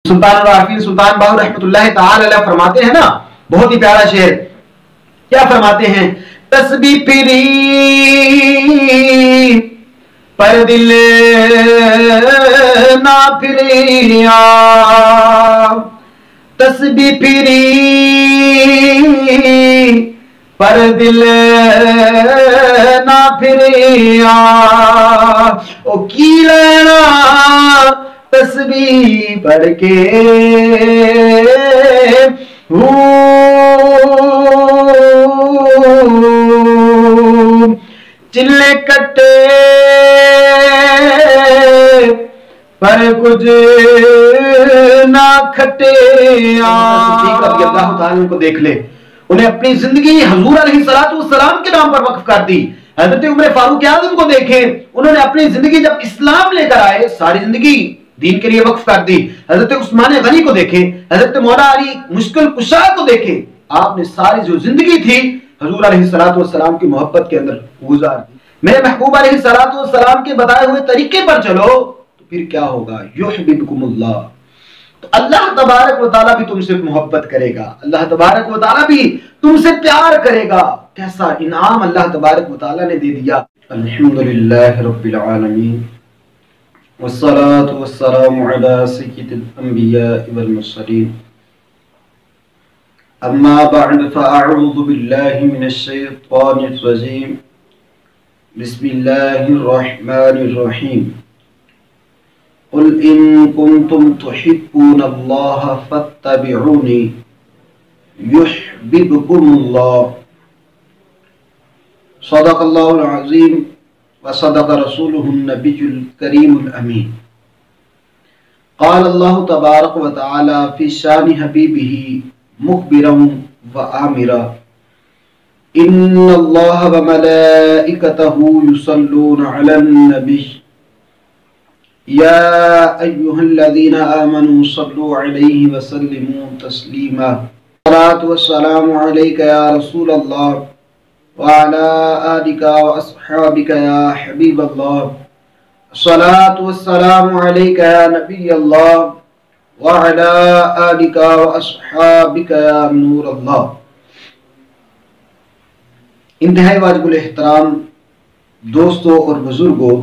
सुल्तान राफी सुल्तान बाहु रहमतुल्लाह ताला अलैह फरमाते हैं ना, बहुत ही प्यारा शेर, क्या फरमाते हैं? तस्बीह फिरी पर दिल ना फिरिया, तस्बीह फिरी पर दिल ना फिरिया, ओ की लेना तस्बीह पढ़ के चिल्ले कट्टे पर कुछ ना खटे। अल्लाह ताला उनको देख ले, उन्हें अपनी जिंदगी हुजूर अलैहिस्सलाम के नाम पर वक्फ कर दी। हजरत उमर फारूक आज़म को देखें, उन्होंने अपनी जिंदगी जब इस्लाम लेकर आए सारी जिंदगी दीन के लिए वक्फ कर दी। हजरत उस्मान गनी को देखें, हजरत मौला अली मुश्किल कुशा को देखें, आपने सारी जो जिंदगी थी हुजूर अलैहिस्सलाम की मोहब्बत के अंदर गुजार दी। मेरे महबूब अलैहिस्सलाम के बताए हुए तरीके पर चलो तो फिर क्या होगा? युहिब्बुकुमुल्लाह, तो अल्लाह तबारक व तआला भी तुमसे मोहब्बत करेगा, अल्लाह तबारक व तआला भी तुमसे प्यार करेगा। कैसा इनाम अल्लाह तबारक व तआला ने दे दिया। अल्हम्दुलिल्लाह रब्बिल आलमीन वस्सलातु वस्सलामु अला सय्यिदिल अंबिया वल मुरसलीन, अम्मा बअद फअऊज़ु बिल्लाहि मिनश शैतानिर रजीम, बिस्मिल्लाहिर रहमानिर रहीम। कुल इन कुंतुम तुहिब्बूनल्लाह फत्तबिऊनी युहिब्बुकुमुल्लाह। सदक़ल्लाहुल अज़ीम व सदक़ रसूलुहुन नबियुल करीमुल अमीन। क़ाल अल्लाहु तबारक व तआला फ़ी शानि हबीबिही मुख़बिरन व आमिरा, इन्नल्लाह व मलाइकतहु युसल्लूना अलन नबी या अय्युहल्लज़ीना आमनू सल्लु अलैहि व सल्लिमू तस्लीमा। सलातु वस्सलामु अलैका या रसूलल्लाह व अला आलिका व अस्हाबिका या हबीबल्लाह। सलातु वस्सलामु अलैका या नबियल्लाह व अला आलिका व अस्हाबिका या नूरल्लाह। इंतहाई वाजिबुल एहतराम दोस्तों और बुजुर्गों,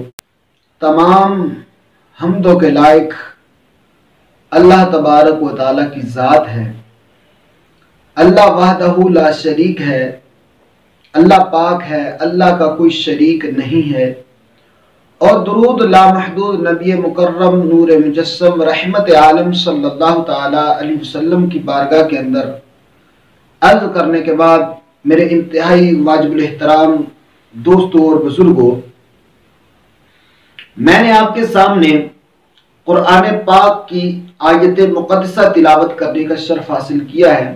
तमाम हमदों के लायक अल्लाह तबारक व तआला की ज़ात है। अल्लाह वहदहू ला शरीक है, अल्लाह पाक है, अल्लाह का कोई शरीक नहीं है। और दुरूद लामहदूद नबी मुकर्रम नूर मुजस्सम रहमत आलम सल्लल्लाहु ताला अलैहि वसल्लम की बारगाह के अंदर अर्ज़ करने के बाद मेरे इंतहाई वाजिबुल एहतराम दोस्तों और बुजुर्गों, मैंने आपके सामने कुरान पाक की आयत मुक़द्दसा तिलावत करने का शर्फ हासिल किया है।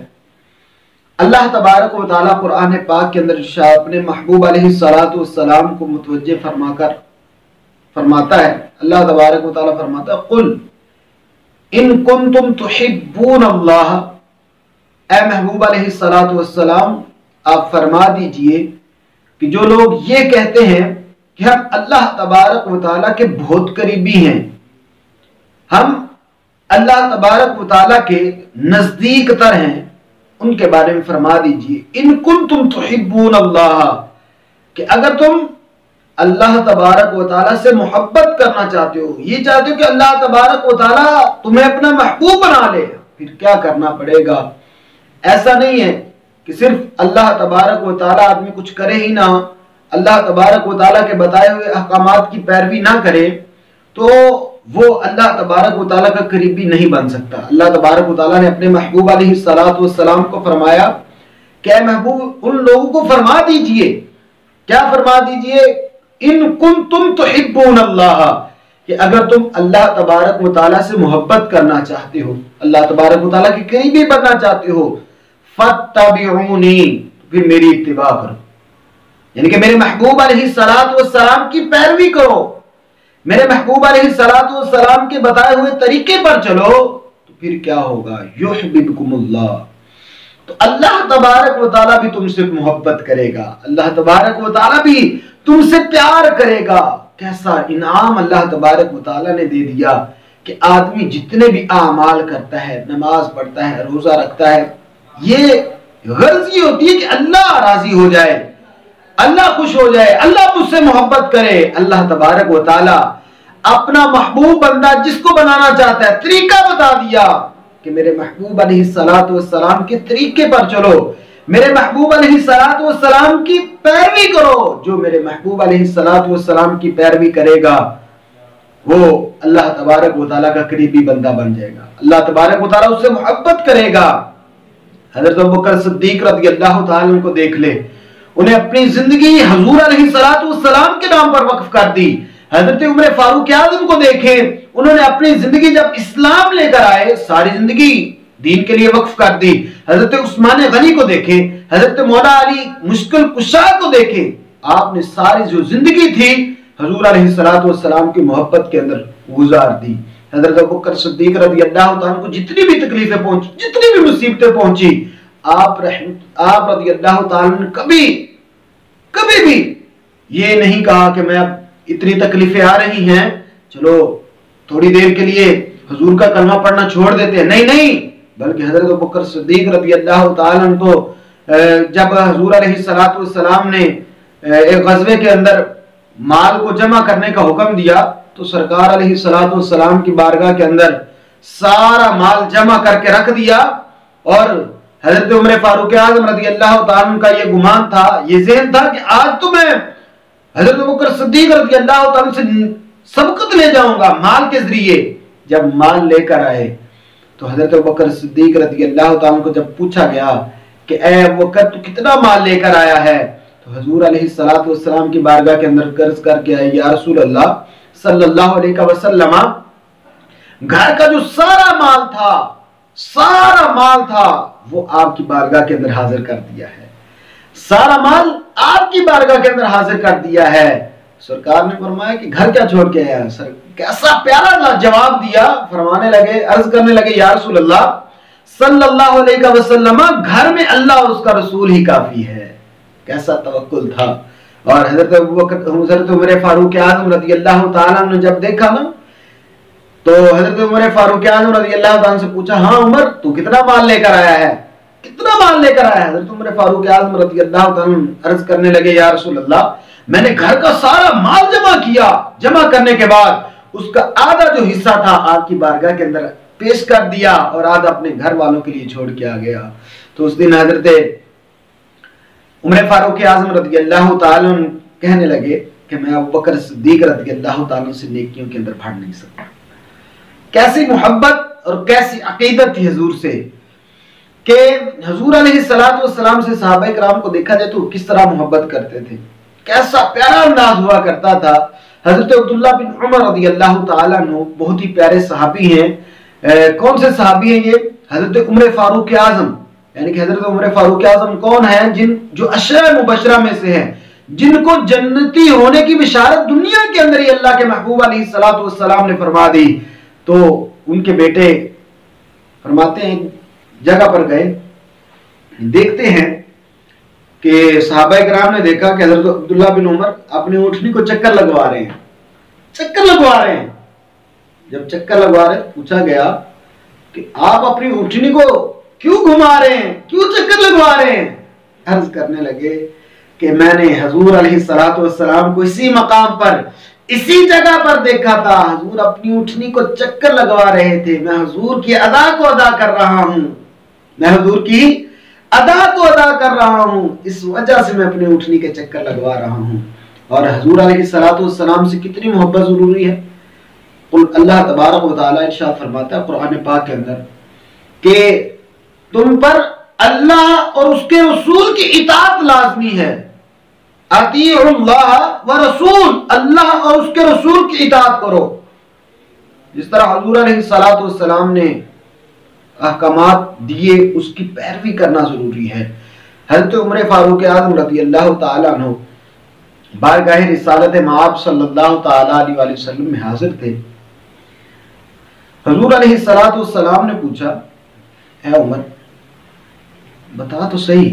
अल्लाह तबारक व तआला कुरान पाक के अंदर अपने महबूब अलैहिस्सलातु वस्सलाम को मुतवज्जे फरमाकर फरमाता है, अल्लाह तबारक व तआला फरमाता है, कुल इन कुंतुम तुहिब्बूनल्लाह, ए महबूब अलैहिस्सलातु वस्सलाम आप फरमा दीजिए कि जो लोग ये कहते हैं कि हम अल्लाह तबारक व तआला के बहुत करीबी हैं, हम अल्लाह तबारक व तआला के नजदीक तर हैं, उनके बारे में फरमा दीजिए इन कुंतुम तुहिब्बूनल्लाह, कि अगर तुम अल्लाह तबारक व तआला से मोहब्बत करना चाहते हो, ये चाहते हो कि अल्लाह तबारक व तआला तुम्हें अपना महबूब बना ले, फिर क्या करना पड़ेगा? ऐसा नहीं है कि सिर्फ अल्लाह तबारक व तआला आदमी कुछ करे ही ना, अल्लाह तबारक व तआला के बताए हुए अहकामात की पैरवी ना करे तो वो अल्लाह तबारक व तआला का करीबी नहीं बन सकता। अल्लाह तबारक व तआला ने अपने महबूब अलैहिस्सलातु वस्सलाम को फरमाया कि महबूब उन लोगों को फरमा दीजिए, क्या फरमा दीजिए? इन कुंतुम तुहिब्बूनल्लाह, कि अगर तुम अल्लाह तबारक व तआला से मोहब्बत करना चाहते हो, अल्लाह तबारक व तआला के करीबी बनना चाहते हो, फत्तबिऊनी, फिर मेरी इत्तिबा करो, यानी कि मेरे महबूब अलैहिस्सलातु वस्सलाम की पैरवी करो, मेरे महबूब अलैहिस्सलातु वस्सलाम के बताए हुए तरीके पर चलो, तो फिर क्या होगा? युहिब्बुकुमुल्लाह, तो अल्लाह तबारक व तआला भी तुमसे मोहब्बत करेगा, अल्लाह तबारक व तआला भी तुमसे प्यार करेगा। कैसा इनाम अल्लाह तबारक व तआला ने दे दिया कि आदमी जितने भी आमाल करता है, नमाज पढ़ता है, रोजा रखता है, ये गर्ज ये होती है कि अल्लाह राजी हो जाए, अल्लाह खुश हो जाए, अल्लाह मुझसे मोहब्बत करे। अल्लाह तबारक व तआला अपना महबूब बंदा जिसको बनाना चाहता है तरीका बता दिया कि मेरे महबूब अलैहिस्सलातु वस्सलाम के तरीके पर चलो, मेरे महबूब अलैहिस्सलातु वस्सलाम की पैरवी करो। जो मेरे महबूब अलैहिस्सलातु वस्सलाम की पैरवी करेगा वो अल्लाह तबारक व तआला का करीबी बंदा बन जाएगा, अल्लाह तबारक व तआला उससे मोहब्बत करेगा। हजरत अबू बकर सिद्दीक रज़ियल्लाहु ताला को देख ले, उन्हें अपनी जिंदगी हुजूर अलैहिस्सलातु वस्सलाम के नाम पर वक्फ कर दी। हजरत उमर फारूक आज़म को देखें, उन्होंने अपनी जिंदगी जब इस्लाम लेकर आए सारी जिंदगी दीन के लिए वक्फ कर दी। हजरत उस्मान गनी को देखें, हजरत मौला अली मुश्किल कुशा को देखें, आपने सारी जो जिंदगी थी हुजूर अलैहिस्सलातु वस्सलाम की मोहब्बत के अंदर गुजार दी। हजरत अबू बकर सिद्दीक रज़ियल्लाहु ताला को जितनी भी तकलीफें पहुंची, जितनी भी मुसीबतें पहुंची, आप रज़ियल्लाहु ताला ने कभी भी ये नहीं कहा कि मैं अब इतनी तकलीफें आ रही हैं, चलो थोड़ी देर के लिए हुजूर का कलमा पढ़ना छोड़ देते हैं। नहीं, बल्कि हजरत अबू बकर सिद्दीक रज़ियल्लाहु ताला को जब हुजूर अलैहिस्सलातु वस्सलाम ने एक गज़वे के अंदर माल को जमा करने का हुक्म दिया तो सरकार अलैहिस्सलातु वस्सलाम की बारगाह के अंदर सारा माल जमा करके रख दिया। और हजरत उमर फारूक आज़म रज़ियल्लाहु ताला का ये गुमान था, ये ज़हन था कि आज तो मैं हजरत अबू बकर सिद्दीक रज़ियल्लाहु ताला से सबकत ले जाऊंगा माल के जरिए। जब माल लेकर आए तो हजरत अबू बकर सिद्दीक रज़ियल्लाहु ताला को जब पूछा गया कि ए अबू बकर तू कितना माल लेकर आया है, तो हुजूर अलैहिस्सलातु वस्सलाम की बारगाह के अंदर कर्ज करके आए, या रसूल अल्लाह सल्लल्लाहु अलैहि वसल्लम, घर का जो सारा माल था वो आपकी बारगाह के अंदर हाजिर कर दिया है, सारा माल आपकी बारगाह के अंदर हाजिर कर दिया है। सरकार ने फरमाया कि घर क्या छोड़ के आया? सर कैसा प्यारा जवाब दिया, फरमाने लगे, अर्ज करने लगे, या रसूल अल्लाह सल्लल्लाहु अलैहि वसल्लम, घर में अल्लाह और उसका रसूल ही काफी है। कैसा तवक्कुल था। और हजरत उमर फारूक आज़म रज़ियल्लाहु ताला ने जब देखा ना तो हजरत उमर फारूक आज़म रज़ियल्लाहु ताला से पूछा, हाँ उमर तू कितना माल लेकर आया है, कितना माल लेकर आया है? हजरत उमर फारूक आज़म रज़ियल्लाहु ताला अर्ज करने लगे, या रसूल अल्लाह मैंने घर का सारा माल जमा किया, जमा करने के बाद उसका आधा जो हिस्सा था आपकी बारगाह के अंदर पेश कर दिया और आधा अपने घर वालों के लिए छोड़ के आ गया। तो उस दिन हजरत उमर फारूक आज़म रज़ियल्लाहु ताला कहने लगे कि मैं अबू बकर सिद्दीक रज़ियल्लाहु ताला से नेकियों के अंदर भाग नहीं सकता। कैसी मोहब्बत और कैसी अकीदत थी हुजूर से कि हुजूर अलैहिस्सलातु वस्सलाम से सहाबाए किराम को देखा जाए तो किस तरह मोहब्बत करते थे, कैसा प्यारा अंदाज हुआ करता था। हजरत अब्दुल्लाह बिन उमर रज़ियल्लाहु ताला अन्हु बहुत ही प्यारे सहाबी हैं। कौन से सहाबी हैं ये? हजरत उमर फारूक आज़म, यानी कि हजरत उमर फारूक आज़म कौन है? जो अशरा मुबशरा में से हैं, जिनको जन्नती होने की बिशारत दुनिया के अंदर ही अल्लाह के महबूब अलैहिस्सलातु वस्सलाम ने फरमा दी। तो उनके बेटे फरमाते हैं जगह पर गए, देखते हैं कि सहाबाए किराम ने देखा कि हजरत अब्दुल्लाह बिन उमर अपनी ऊँटनी को चक्कर लगवा रहे हैं। जब चक्कर लगवा रहे पूछा गया कि आप अपनी ऊँटनी को क्यों घुमा रहे हैं, क्यों चक्कर लगवा रहे हैं? अर्ज करने लगे कि मैंने हुजूर अलैहिस्सलातु वस्सलाम को इसी मकाम पर, इसी जगह पर देखा था, हुजूर अपनी ऊँटनी को चक्कर लगवा रहे थे, मैं हुजूर की अदा को अदा कर रहा हूं, मैं हुजूर की अदा को अदा कर रहा हूं, इस वजह से मैं अपनी ऊँटनी के चक्कर लगवा रहा हूं। और हुजूर अलैहिस्सलातु वस्सलाम से कितनी मोहब्बत जरूरी है। अल्लाह तबारक व तआला इरशाद फरमाता है कुरान पाक के अंदर कि तुम पर अल्लाह और उसके रसूल की इताअत लाजमी है। अतीउल्लाह व रसूल, अल्लाह और उसके रसूल की इताअत करो। जिस तरह हुजूर अलैहिस्सलातु वस्सलाम ने अहकामात दिए उसकी पैरवी करना जरूरी है। हज़रत उमर फारूक आज़म रज़ियल्लाहु ताला अन्हु बारगाह रिसालत मआब सल्लल्लाहु ताला अलैहि वसल्लम में हाजिर थे। हुजूर अलैहिस्सलातु वस्सलाम ने पूछा, ऐ उमर बता तो सही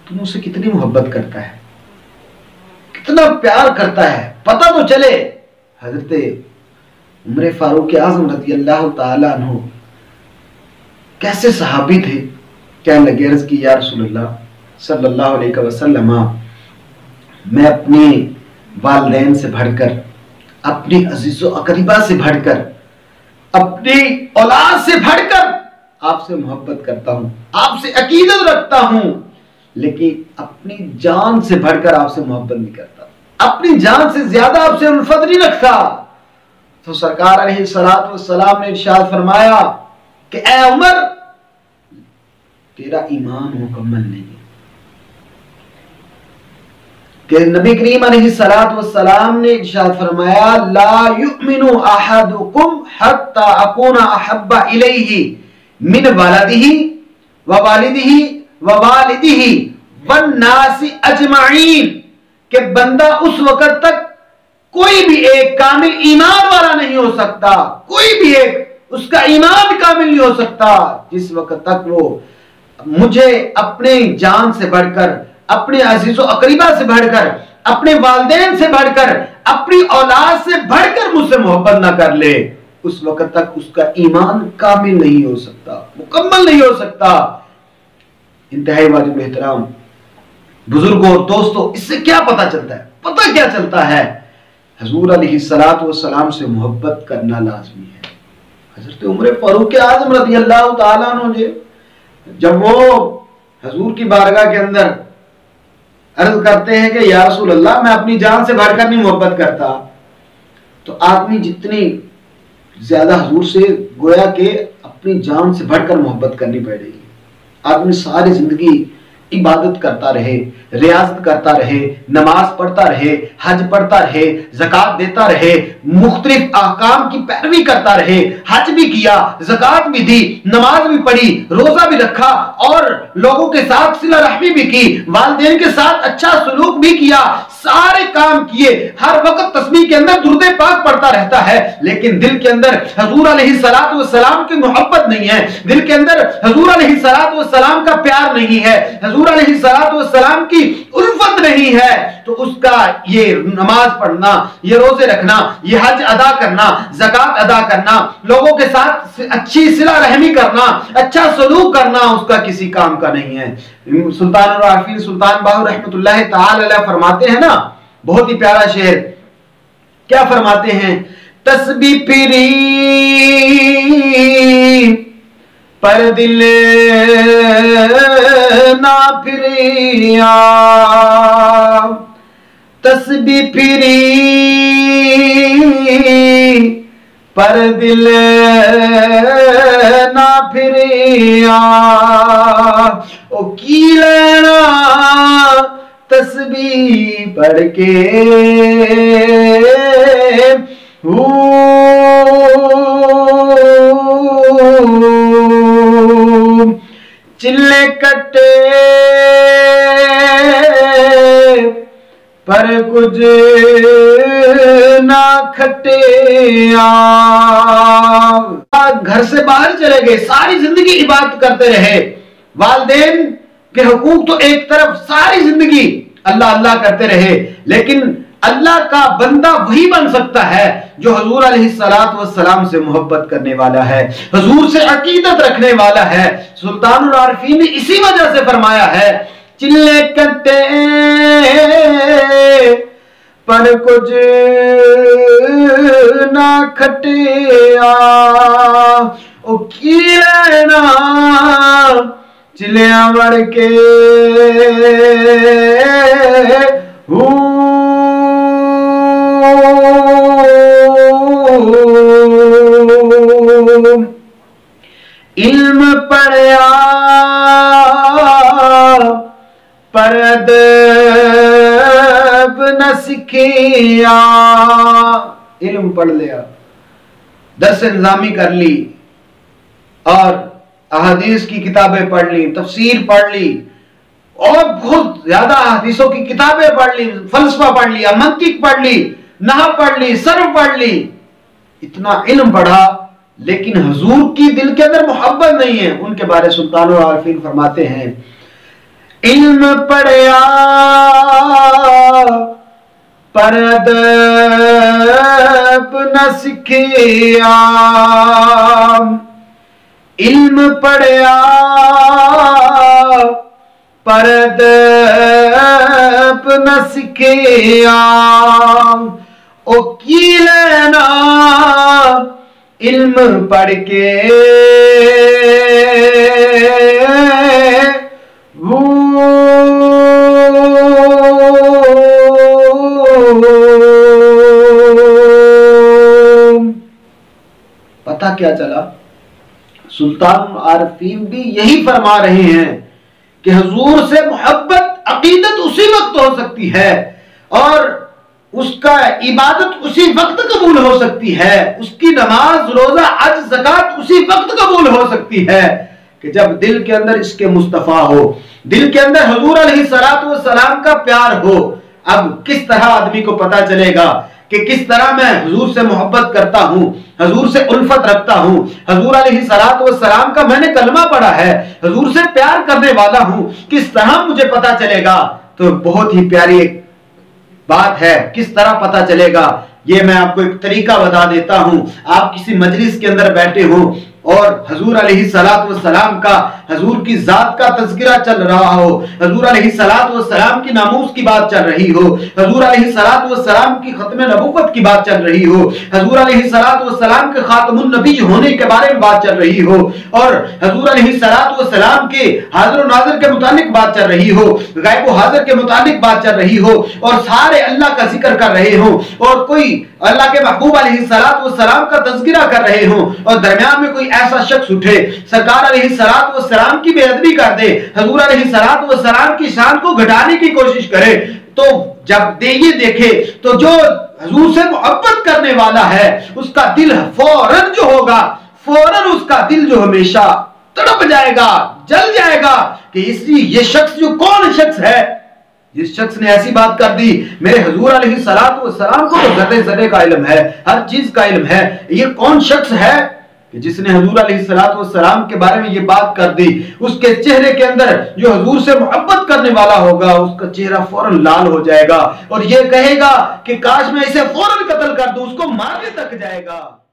तुम उससे कितनी मोहब्बत करता है, कितना प्यार करता है, पता तो चले। हजरत उमर फारूक आज़म रज़ी अल्लाह ताला अन्हु कैसे सहाबी थे। कहने लगे, अर्ज़ की या रसूलल्लाह सल्लल्लाहु अलैहि वसल्लम, मैं अपने वालिदैन से बढ़कर, अपनी अजीज़ो अकरीबा से बढ़कर, अपनी औलाद से बढ़कर आपसे मोहब्बत करता हूं, आपसे अकीदत रखता हूं, लेकिन अपनी जान से बढ़कर आपसे मोहब्बत नहीं करता, अपनी जान से ज्यादा आपसे उल्फत नहीं रखता। तो सरकार अलैहिस्सलातु वस्सलाम ने इरशाद फरमाया कि ऐ उमर, तेरा ईमान मुकम्मल नहीं है। कि नबी करीम अलैहिस्सलातु वस्सलाम ने इरशाद फरमाया, ला युमिनु अहदुकुम हत्ता अकूना अहब्बा इलैहि मिन वलदिही व वालिदिही व वालिदिही वन्नासी अजमाइन। कि बंदा उस वक्त तक कोई भी एक कामिल ईमान वाला नहीं हो सकता, कोई भी एक उसका ईमान कामिल नहीं हो सकता जिस वक्त तक वो मुझे अपने जान से बढ़कर, अपने अजीजो अकरीबा से बढ़कर, अपने वालिदैन से बढ़कर, अपनी औलाद से बढ़कर मुझसे मोहब्बत ना कर ले, उस वक्त तक उसका ईमान कामिल नहीं हो सकता, मुकम्मल नहीं हो सकता। इंतहाई वाजिब एहतराम बुजुर्गों और दोस्तों, इससे क्या पता चलता है? पता क्या चलता है? हुजूर अलैहिस्सलातु वस्सलाम से मोहब्बत करना लाजमी है। हजरत उमर फारूक आज़म रज़ी अल्लाह ताला अन्हु ने जब वो हुजूर की बारगाह के अंदर अर्ज करते हैं कि या रसूल अल्लाह, मैं अपनी जान से बढ़कर नहीं मोहब्बत करता, तो आदमी जितनी ज्यादा हुजूर से गोया के अपनी जान से बढ़कर मोहब्बत करनी पड़ेगी। आदमी सारी जिंदगी इबादत करता रहे, रियाजत करता रहे, नमाज पढ़ता रहे, हज पढ़ता रहे, ज़कात देता रहे, मुख्तलिफ अहकाम की पैरवी करता रहे, हज भी किया, ज़कात भी दी, नमाज भी पढ़ी, रोजा भी रखा और लोगों के साथ सिला रहमी भी की, वालिदैन के साथ अच्छा सलूक भी किया, सारे काम किए, हर वक्त तस्बीह के अंदर दुरूद पाक पढ़ता रहता है, लेकिन दिल के अंदर हुजूर अलैहिस्सलातु वस्सलाम की मोहब्बत नहीं है, दिल के अंदर हुजूर अलैहिस्सलातु वस्सलाम का प्यार नहीं है, हुजूर अलैहिस्सलातु वस्सलाम की उल्फत नहीं है, तो उसका ये नमाज पढ़ना, ये रोजे रखना, ये हज अदा करना, ज़कात अदा करना, लोगों के साथ अच्छी सिला रहमी करना, अच्छा सलूक करना उसका किसी काम का नहीं है। सुल्तानुल आरिफीन सुल्तान बाहू रहमतुल्लाह ताला अलैह फरमाते हैं ना, बहुत ही प्यारा शेर, क्या फरमाते हैं? तस्बीह फिरी पर दिल ना फिरिया, तस्बीह फिरी पर दिल ना फिरिया, ओ की लेना तस्बीह पढ़ के चिल्ले कटे पर कुछ ना खटिया। घर से बाहर चले गए, सारी जिंदगी इबादत करते रहे, वालिदैन के हुकूक तो एक तरफ, सारी जिंदगी अल्लाह अल्लाह करते रहे, लेकिन अल्लाह का बंदा वही बन सकता है जो हुजूर अलैहिस्सलातु वस्सलाम से मोहब्बत करने वाला है, हुजूर से अकीदत रखने वाला है। सुल्तानुल आरिफीन ने इसी वजह से फरमाया है, चिल्ले कटे पर कुछ ना खटिया, ओ की लेना चिलिया मर के इल्म पढ़या पर अदब न सीखिया। इल्म पढ़ लिया, दर्स निज़ामी कर ली और अहादीस की किताबें पढ़ ली, तफसीर पढ़ ली और बहुत ज्यादा हदीसों की किताबें पढ़ ली, फलसफा पढ़ लिया, मंतिक पढ़ ली, नहव पढ़ ली, सर्फ पढ़ ली, इतना इल्म पढ़ा, लेकिन हुजूर की दिल के अंदर मोहब्बत नहीं है। उनके बारे सुल्तानुल आरिफीन फरमाते हैं, इल्म पढ़या पर अदब न सीखिया, इल्म पढ़िया पर अदब न सीखिया, ओ की लेना इल्म पढ़ के पता क्या चला, सुल्तान आरफीन भी यही फरमा रहे हैं कि हुजूर से मोहब्बत अकीदत उसी वक्त हो सकती है और उसका इबादत उसी वक्त कबूल हो सकती है, उसकी नमाज रोजा हज ज़कात उसी वक्त कबूल हो सकती है कि जब दिल के अंदर इसके मुस्तफा हो, दिल के अंदर हुजूर अलैहिस्सलातु वस्सलाम का प्यार हो। अब किस तरह आदमी को पता चलेगा कि किस तरह मैं हुजूर से मोहब्बत करता हूं, हुजूर से उल्फत रखता हूं, हुजूर अलैहिस्सलातु वस्सलाम का मैंने कलमा पढ़ा है, हुजूर से प्यार करने वाला हूं, किस तरह मुझे पता चलेगा? तो बहुत ही प्यारी एक बात है, किस तरह पता चलेगा ये मैं आपको एक तरीका बता देता हूं। आप किसी मजलिस के अंदर बैठे हो और हुजूर अलैहिस्सलातु वस्सलाम का, हुजूर की जात का तज़किरा चल रहा हो, हुजूर अलैहिस्सलातु वस्सलाम की नामूस की बात चल रही हो, हुजूर अलैहिस्सलातु वस्सलाम की खत्म नबूवत की बात चल रही हो, हुजूर अलैहिस्सलातु वस्सलाम के खातमुन नबी होने के बारे में बात चल रही हो और हुजूर अलैहिस्सलातु वस्सलाम के हाजिर और नाज़िर के मुतालिक बात चल रही हो, गायब और हाजिर के मुतालिक बात चल रही हो और सारे अल्लाह का जिक्र कर रहे हो और कोई अल्लाह के महबूब अलैहिस्सलातु वस्सलाम का तज़किरा कर रहे हो और दरमियान में कोई ऐसा शख्स उठे सरकार अलैहिस्सलातु वस्सलाम की बेअदबी कर दे, हुजूर अलैहिस्सलातु वस्सलाम की शान को घटाने की कोशिश करे, तो जब ये देखे तो जो हुजूर से मोहब्बत करने वाला है उसका दिल फौरन जो होगा, फौरन उसका दिल जो हमेशा तड़प जाएगा, जल जाएगा कि इसलिए ये शख्स जो कौन शख्स है, जिस शख्स ने ऐसी बात कर दी, मेरे हुजूर अलैहिस्सलातु वस्सलाम को तो ज़र्रे ज़र्रे का इल्म है, हर चीज का इल्म है, ये कौन शख्स है कि जिसने हुजूर अलैहिस्सलातु वस्सलाम के बारे में ये बात कर दी? उसके चेहरे के अंदर जो हुजूर से मोहब्बत करने वाला होगा उसका चेहरा फौरन लाल हो जाएगा और ये कहेगा कि काश मैं इसे फौरन कत्ल कर दूं, उसको मारने तक जाएगा।